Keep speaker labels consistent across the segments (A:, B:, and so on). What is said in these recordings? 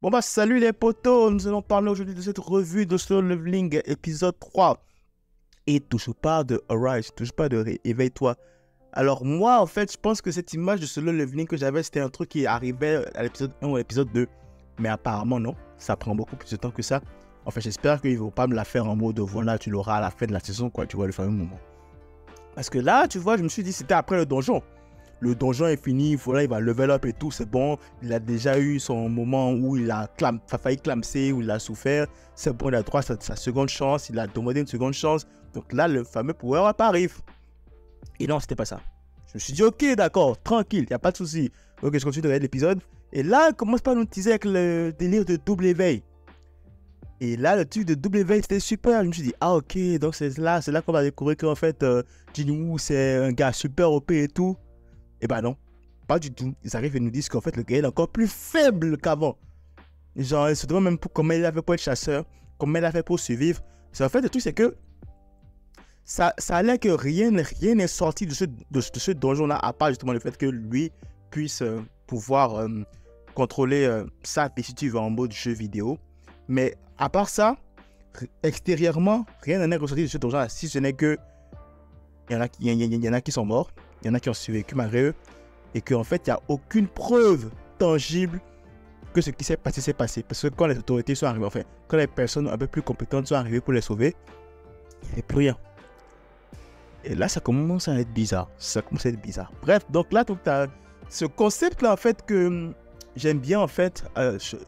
A: Bon bah salut les potos, nous allons parler aujourd'hui de cette revue de Solo Leveling épisode 3. Et toujours pas de Arise, toujours pas de Éveille-toi. Alors moi en fait je pense que cette image de Solo Leveling que j'avais c'était un truc qui arrivait à l'épisode 1 ou à l'épisode 2. Mais apparemment non, ça prend beaucoup plus de temps que ça. Enfin j'espère qu'ils ne vont pas me la faire en mode voilà tu l'auras à la fin de la saison quoi, tu vois le fameux moment. Parce que là tu vois je me suis dit c'était après le donjon. Le donjon est fini, voilà, il va level up et tout, c'est bon. Il a déjà eu son moment où il a failli clamser, où il a souffert. C'est bon, il a droit à sa seconde chance, il a demandé une seconde chance. Donc là, le fameux power up arrive. Et non, c'était pas ça. Je me suis dit, ok, d'accord, tranquille, il n'y a pas de souci. Ok, je continue de regarder l'épisode. Et là, il commence par nous teaser avec le délire de double éveil. Et là, le truc de double éveil, c'était super. Je me suis dit, ah ok, donc c'est là qu'on va découvrir qu'en fait, Jinwoo, c'est un gars super OP et tout. Et bah non, pas du tout. Ils arrivent et nous disent qu'en fait le gars est encore plus faible qu'avant. Genre, ils se demandent même comment il a fait pour être chasseur, comment il a fait pour survivre. C'est en fait le truc, c'est que ça a l'air que rien n'est sorti de ce donjon-là, à part justement le fait que lui puisse pouvoir contrôler sa PS en mode jeu vidéo. Mais à part ça, extérieurement, rien n'est ressorti de ce donjon-là, si ce n'est que il y en a qui sont morts. Il y en a qui ont survécu malgré eux. Et qu'en fait, il n'y a aucune preuve tangible que ce qui s'est passé, s'est passé. Parce que quand les autorités sont arrivées, enfin, quand les personnes un peu plus compétentes sont arrivées pour les sauver, il n'y avait plus rien. Et là, ça commence à être bizarre. Bref, donc là, tu as ce concept-là, en fait, que j'aime bien, en fait.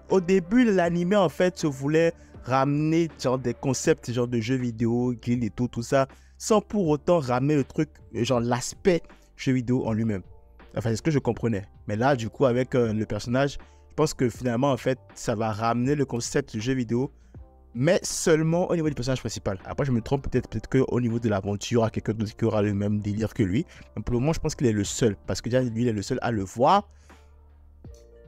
A: Au début, l'anime, en fait, se voulait ramener genre des concepts, genre de jeux vidéo, guild et tout ça, sans pour autant ramener le truc, genre l'aspect jeu vidéo en lui-même. Enfin, c'est ce que je comprenais. Mais là, du coup, avec le personnage, je pense que finalement, en fait, ça va ramener le concept du jeu vidéo, mais seulement au niveau du personnage principal. Après, je me trompe peut-être qu'au niveau de l'aventure, il y aura quelqu'un d'autre qui aura le même délire que lui. Mais pour le moment, je pense qu'il est le seul, parce que déjà, lui, il est le seul à le voir.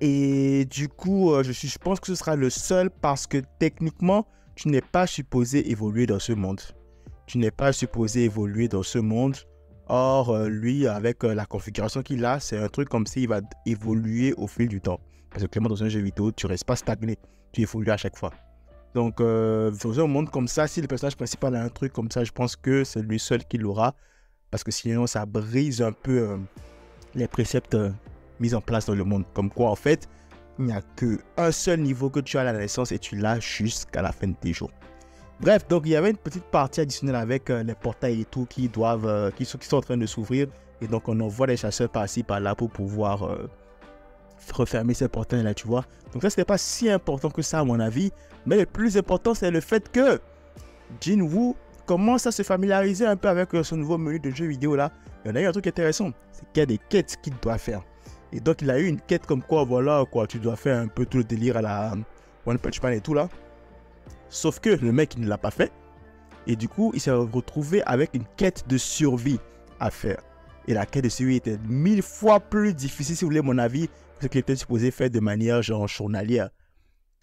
A: Et du coup, je pense que ce sera le seul parce que techniquement, tu n'es pas supposé évoluer dans ce monde. Or, lui, avec la configuration qu'il a, c'est un truc comme s'il va évoluer au fil du temps. Parce que clairement, dans un jeu vidéo, tu ne restes pas stagné. Tu évolues à chaque fois. Donc, dans un monde comme ça, si le personnage principal a un truc comme ça, je pense que c'est lui seul qui l'aura. Parce que sinon, ça brise un peu les préceptes mis en place dans le monde. Comme quoi, en fait, il n'y a qu'un seul niveau que tu as à la naissance et tu l'as jusqu'à la fin de tes jours. Bref, donc il y avait une petite partie additionnelle avec les portails et tout qui sont en train de s'ouvrir. Et donc on envoie les chasseurs par-ci, par-là pour pouvoir refermer ces portails-là, tu vois. Donc ça, c'était pas si important que ça à mon avis. Mais le plus important, c'est le fait que Jinwoo commence à se familiariser un peu avec son nouveau menu de jeu vidéo là. Il y en a eu un truc intéressant, c'est qu'il y a des quêtes qu'il doit faire. Et donc il a eu une quête comme quoi, voilà, quoi, tu dois faire un peu tout le délire à la One Punch Man et tout là. Sauf que le mec, il ne l'a pas fait. Et du coup, il s'est retrouvé avec une quête de survie à faire. Et la quête de survie était 1000 fois plus difficile, si vous voulez mon avis, que ce qu'il était supposé faire de manière genre journalière.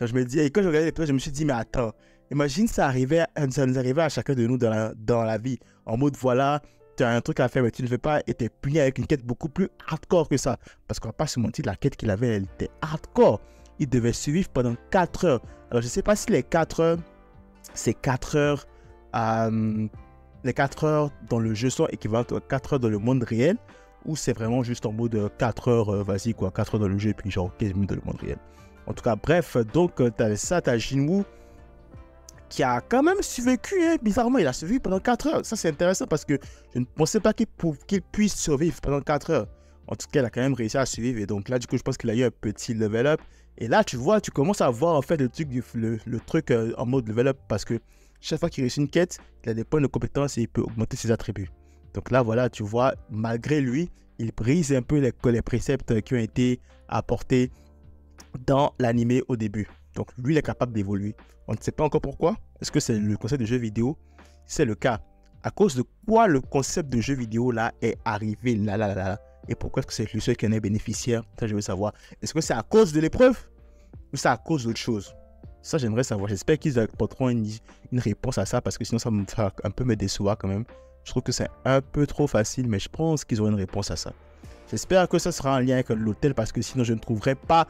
A: Donc, je me dis, et quand je regardais l'épisode, je me suis dit, mais attends, imagine ça nous arrivait à chacun de nous dans la vie. En mode, voilà, tu as un truc à faire, mais tu ne veux pas, et tu es puni avec une quête beaucoup plus hardcore que ça. Parce qu'on va pas se mentir, la quête qu'il avait, elle était hardcore. Il devait survivre pendant 4 heures. Alors, je ne sais pas si les 4 heures, c'est 4 heures, les 4 heures dans le jeu sont équivalentes aux 4 heures dans le monde réel, ou c'est vraiment juste en mode 4 heures, vas-y quoi, 4 heures dans le jeu, et puis genre 15 minutes dans le monde réel. En tout cas, bref, donc, t'as Jinwoo qui a quand même survécu, hein, bizarrement, il a survécu pendant 4 heures. Ça, c'est intéressant parce que je ne pensais pas qu'il puisse survivre pendant 4 heures. En tout cas, il a quand même réussi à survivre, et donc là, du coup, je pense qu'il a eu un petit level up. Et là, tu vois, tu commences à voir en fait le truc en mode level up parce que chaque fois qu'il réussit une quête, il a des points de compétence et il peut augmenter ses attributs. Donc là, voilà, tu vois, malgré lui, il brise un peu les préceptes qui ont été apportés dans l'anime au début. Donc lui, il est capable d'évoluer. On ne sait pas encore pourquoi. Est-ce que c'est le concept de jeu vidéo? C'est le cas. À cause de quoi le concept de jeu vidéo là est arrivé là. Et pourquoi est-ce que c'est le seul qui en est bénéficiaire? Ça, je veux savoir. Est-ce que c'est à cause de l'épreuve ou c'est à cause d'autre chose? Ça, j'aimerais savoir. J'espère qu'ils apporteront une réponse à ça parce que sinon, ça me fera un peu me décevoir quand même. Je trouve que c'est un peu trop facile, mais je pense qu'ils auront une réponse à ça. J'espère que ça sera en lien avec l'hôtel parce que sinon, je ne trouverai pas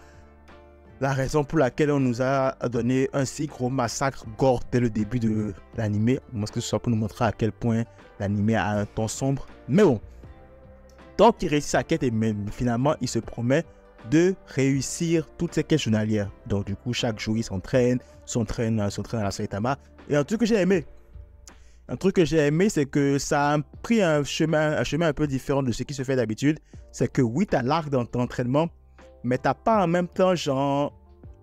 A: la raison pour laquelle on nous a donné un si gros massacre gore dès le début de l'anime. Parce que ce soit pour nous montrer à quel point l'anime a un ton sombre. Mais bon, donc il réussit sa quête et même, finalement il se promet de réussir toutes ses quêtes journalières. Donc du coup chaque jour il s'entraîne à la Saitama. Et un truc que j'ai aimé, c'est que ça a pris un chemin un peu différent de ce qui se fait d'habitude. C'est que oui, tu as l'arc dans ton entraînement, mais tu n'as pas en même temps genre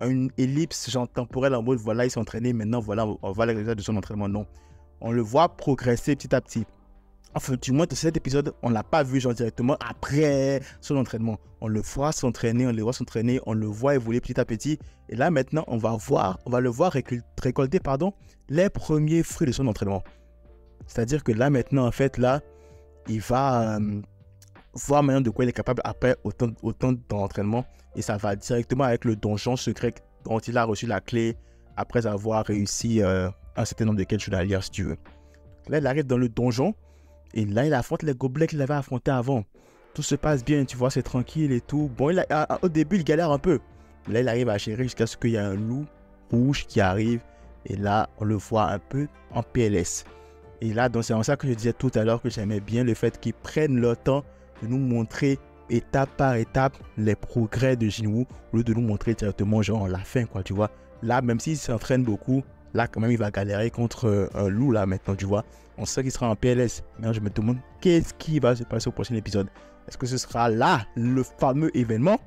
A: une ellipse genre temporelle en mode voilà, il s'est entraîné, maintenant voilà, on voit les résultats de son entraînement. Non, on le voit progresser petit à petit. Enfin, du moins, dans cet épisode, on ne l'a pas vu genre directement après son entraînement. On le voit s'entraîner, on le voit évoluer petit à petit. Et là, maintenant, on va le voir récolter les premiers fruits de son entraînement. C'est-à-dire que là, maintenant, en fait, là, il va voir maintenant de quoi il est capable après autant d'entraînement. Et ça va directement avec le donjon secret dont il a reçu la clé après avoir réussi un certain nombre de quêtes journalières, si tu veux. Là, il arrive dans le donjon. Et là, il affronte les gobelets qu'il avait affrontés avant. Tout se passe bien, tu vois, c'est tranquille et tout. Bon, au début, il galère un peu. Là, il arrive à gérer jusqu'à ce qu'il y ait un loup rouge qui arrive. Et là, on le voit un peu en PLS. Et là, donc, c'est en ça que je disais tout à l'heure que j'aimais bien le fait qu'ils prennent leur temps de nous montrer étape par étape les progrès de Jinwoo, au lieu de nous montrer directement genre la fin, quoi, tu vois. Là, même s'il s'entraîne beaucoup, là, quand même, il va galérer contre un loup, là, maintenant, tu vois. On sait qu'il sera en PLS. Maintenant, je me demande qu'est-ce qui va se passer au prochain épisode. Est-ce que ce sera là, le fameux événement,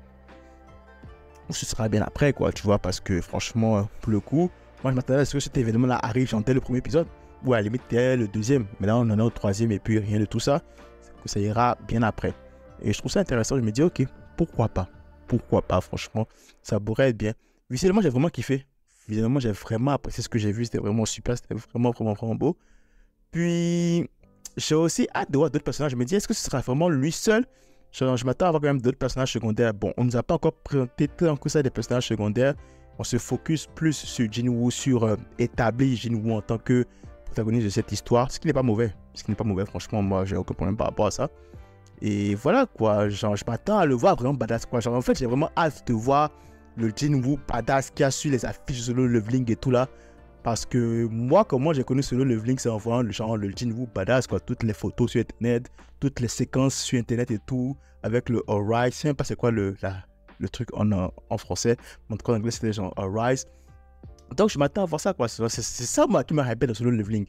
A: ou ce sera bien après, quoi, tu vois, parce que franchement, pour le coup, moi, je m'attendais à ce que cet événement-là arrive dès le premier épisode, ou à la limite, dès le deuxième. Mais là, on en est au troisième, et puis rien de tout ça. Que ça ira bien après. Et je trouve ça intéressant. Je me dis, ok, pourquoi pas, franchement, ça pourrait être bien. Visuellement, j'ai vraiment kiffé. Visuellement, j'ai vraiment apprécié ce que j'ai vu. C'était vraiment super. C'était vraiment beau. Puis, j'ai aussi hâte de voir d'autres personnages. Je me dis, est-ce que ce sera vraiment lui seul? Je m'attends à voir quand même d'autres personnages secondaires. Bon, on ne nous a pas encore présenté tant que ça des personnages secondaires. On se focus plus sur Jinwoo, sur établir Jinwoo en tant que protagoniste de cette histoire. Ce qui n'est pas mauvais. Franchement, moi, j'ai aucun problème par rapport à ça. Et voilà, quoi. Genre, je m'attends à le voir vraiment badass, quoi. Genre, en fait, j'ai vraiment hâte de voir le Jinwoo badass qui a su les affiches Solo Leveling et tout là. Parce que moi, comment j'ai connu Solo Leveling, c'est en voyant le Jinwoo badass, quoi. Toutes les photos sur Internet, toutes les séquences sur Internet et tout, avec le Arise. Je sais même pas c'est quoi le truc en français. En tout cas, en anglais, c'était genre Arise. Donc, je m'attends à voir ça, quoi. C'est ça, moi, qui m'a hypé dans Solo Leveling.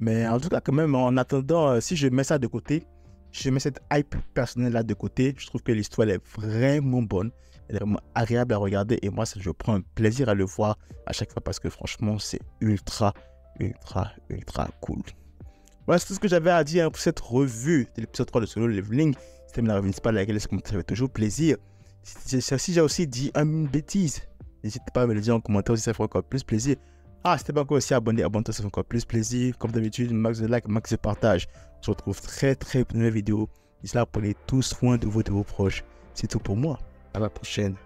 A: Mais en tout cas, quand même, en attendant, si je mets ça de côté, je mets cette hype personnelle-là de côté, je trouve que l'histoire elle est vraiment bonne. Elle est vraiment agréable à regarder. Et moi, je prends un plaisir à le voir à chaque fois parce que franchement, c'est ultra cool. Voilà, c'est tout ce que j'avais à dire pour cette revue de l'épisode 3 de Solo Leveling. C'était la revue principale à laquelle ça fait toujours plaisir. Si j'ai aussi dit une bêtise, n'hésitez pas à me le dire en commentaire aussi, ça ferait encore plus plaisir. Ah, si t'es pas encore aussi abonné, abonne-toi, ça fait encore plus plaisir. Comme d'habitude, max de like, max de partage. On se retrouve très pour une nouvelle vidéo. D'ici là, prenez tous soin de vos proches. C'est tout pour moi. À la prochaine.